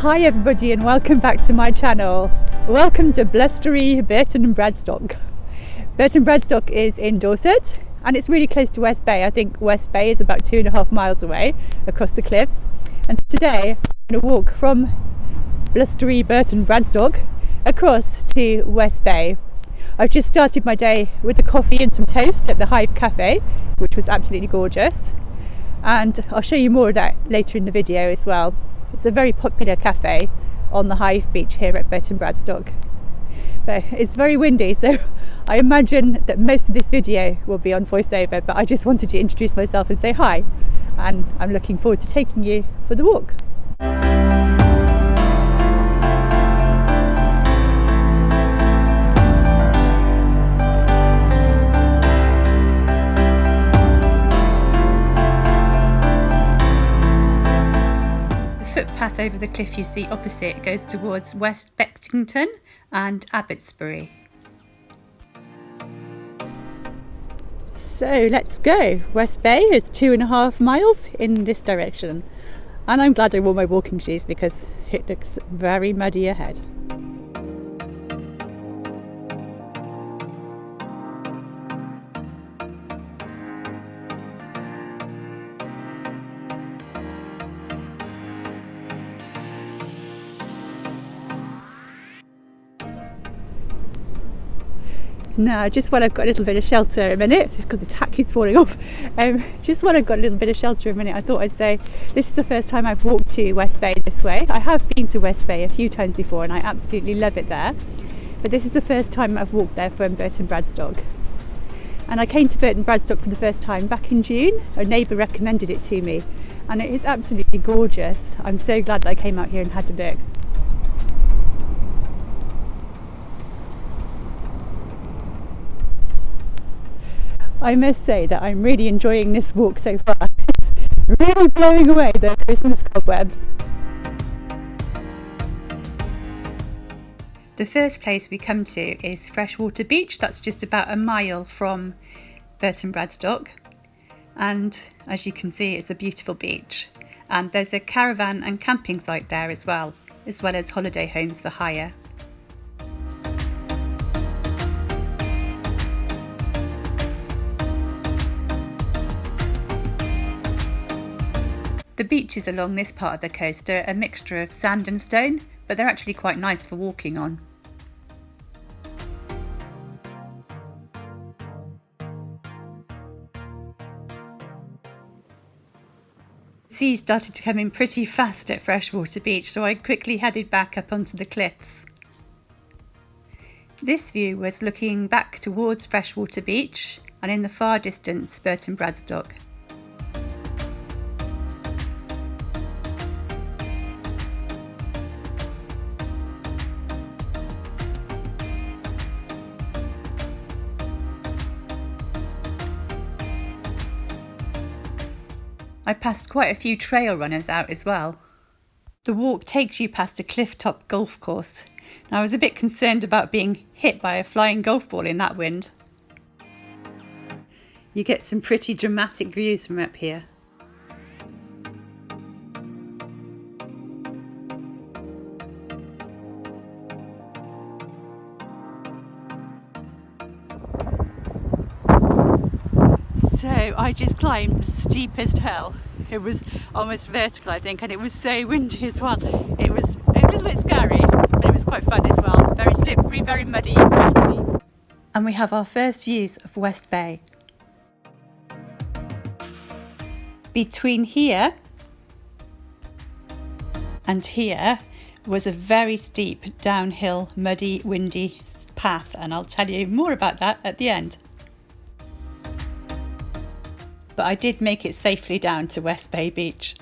Hi everybody and welcome back to my channel. Welcome to blustery Burton Bradstock. Burton Bradstock is in Dorset and it's really close to West Bay. I think West Bay is about 2.5 miles away across the cliffs. And today I'm going to walk from blustery Burton Bradstock across to West Bay. I've just started my day with a coffee and some toast at the Hive Cafe, which was absolutely gorgeous. And I'll show you more of that later in the video as well. It's a very popular cafe on the Hive Beach here at Burton Bradstock. But it's very windy, so I imagine that most of this video will be on voiceover, but I just wanted to introduce myself and say hi. And I'm looking forward to taking you for the walk. The footpath over the cliff you see opposite goes towards West Bexington and Abbotsbury. So let's go. West Bay is 2.5 miles in this direction, and I'm glad I wore my walking shoes because it looks very muddy ahead. Now, just while I've got a little bit of shelter a minute, because this hat keeps falling off, just while I've got a little bit of shelter a minute, I thought I'd say this is the first time I've walked to West Bay this way. I have been to West Bay a few times before and I absolutely love it there, but this is the first time I've walked there from Burton Bradstock. And I came to Burton Bradstock for the first time back in June. A neighbour recommended it to me and it is absolutely gorgeous. I'm so glad that I came out here and had a look. I must say that I'm really enjoying this walk so far. It's really blowing away the Christmas cobwebs. The first place we come to is Freshwater Beach. That's just about a mile from Burton Bradstock. And as you can see, it's a beautiful beach. And there's a caravan and camping site there as well as holiday homes for hire. The beaches along this part of the coast are a mixture of sand and stone, but they're actually quite nice for walking on. The sea started to come in pretty fast at Freshwater Beach, so I quickly headed back up onto the cliffs. This view was looking back towards Freshwater Beach and in the far distance Burton Bradstock. I passed quite a few trail runners out as well. The walk takes you past a cliff-top golf course. Now, I was a bit concerned about being hit by a flying golf ball in that wind. You get some pretty dramatic views from up here. So I just climbed the steepest hill. It was almost vertical, I think, and it was so windy as well. It was a little bit scary, but it was quite fun as well. Very slippery, very muddy. And we have our first views of West Bay. Between here and here was a very steep, downhill, muddy, windy path, and I'll tell you more about that at the end. But I did make it safely down to West Bay Beach.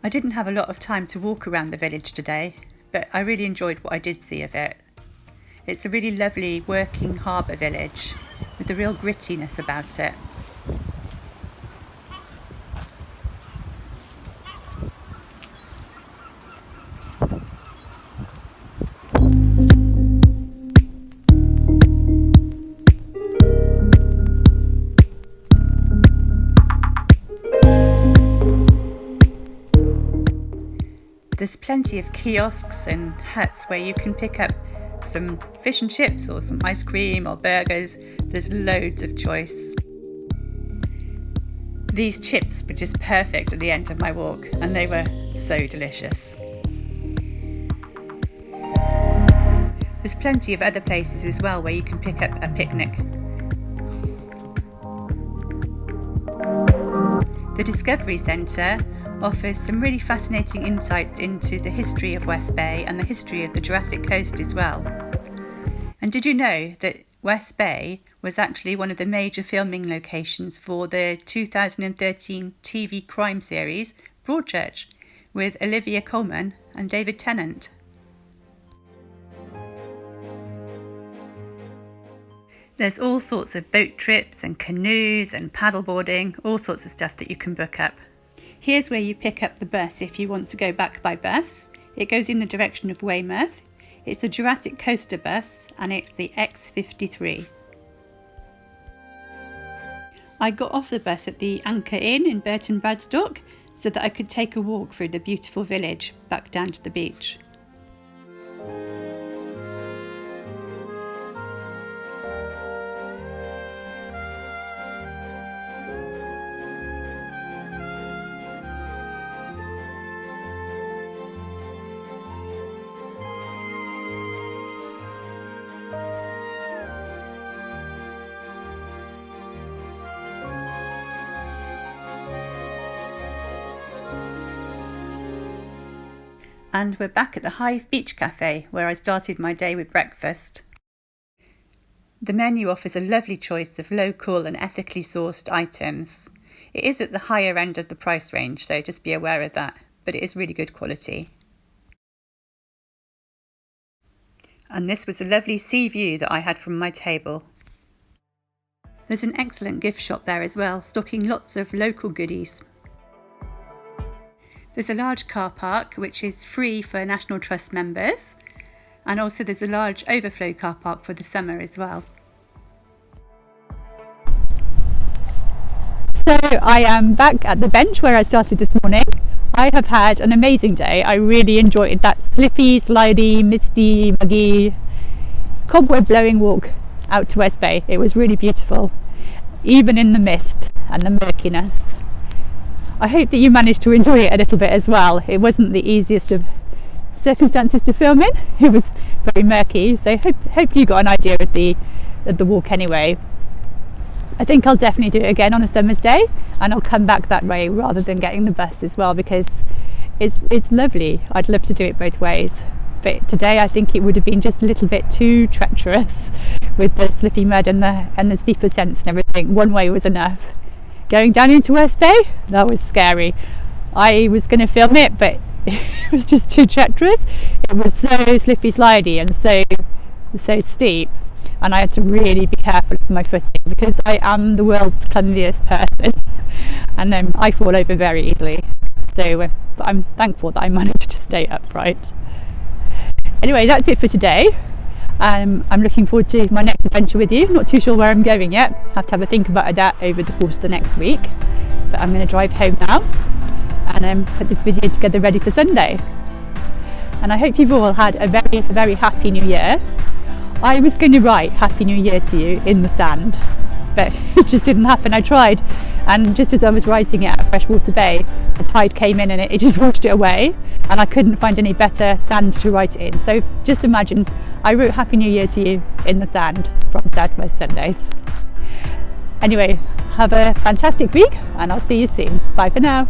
I didn't have a lot of time to walk around the village today, but I really enjoyed what I did see of it. It's a really lovely working harbour village with a real grittiness about it. There's plenty of kiosks and huts where you can pick up some fish and chips or some ice cream or burgers. There's loads of choice. These chips were just perfect at the end of my walk, and they were so delicious. There's plenty of other places as well where you can pick up a picnic. The Discovery Centre offers some really fascinating insights into the history of West Bay and the history of the Jurassic Coast as well. And did you know that West Bay was actually one of the major filming locations for the 2013 TV crime series Broadchurch with Olivia Colman and David Tennant? There's all sorts of boat trips and canoes and paddleboarding, all sorts of stuff that you can book up. Here's where you pick up the bus if you want to go back by bus. It goes in the direction of Weymouth. It's a Jurassic Coaster bus and it's the X53. I got off the bus at the Anchor Inn in Burton Bradstock so that I could take a walk through the beautiful village back down to the beach. And we're back at the Hive Beach Cafe where I started my day with breakfast. The menu offers a lovely choice of local and ethically sourced items. It is at the higher end of the price range, so just be aware of that, but it is really good quality. And this was a lovely sea view that I had from my table. There's an excellent gift shop there as well, stocking lots of local goodies. There's a large car park which is free for National Trust members, and also there's a large overflow car park for the summer as well. So I am back at the bench where I started this morning. I have had an amazing day. I really enjoyed that slippy, slidey, misty, muggy, cobweb blowing walk out to West Bay. It was really beautiful, even in the mist and the murkiness. I hope that you managed to enjoy it a little bit as well. It wasn't the easiest of circumstances to film in. It was very murky, so hope you got an idea of the walk anyway. I think I'll definitely do it again on a summer's day, and I'll come back that way rather than getting the bus as well, because it's lovely. I'd love to do it both ways, but today I think it would have been just a little bit too treacherous with the slippy mud and the steep ascents and everything. One way was enough. Going down into West Bay, that was scary. I was going to film it, but it was just too treacherous. It was so slippy slidey and so steep, and I had to really be careful of my footing because I am the world's clumsiest person and I fall over very easily. So but I'm thankful that I managed to stay upright. Anyway, that's it for today. I'm looking forward to my next adventure with you. Not too sure where I'm going yet. Have to have a think about that over the course of the next week. But I'm going to drive home now and put this video together ready for Sunday. And I hope you've all had a very, very happy new year. I was going to write Happy New Year to you in the sand, but it just didn't happen. I tried, and just as I was writing it at Freshwater Bay, the tide came in and it just washed it away, and I couldn't find any better sand to write it in. So just imagine I wrote Happy New Year to you in the sand from Southwest Sundays. Anyway, have a fantastic week and I'll see you soon. Bye for now.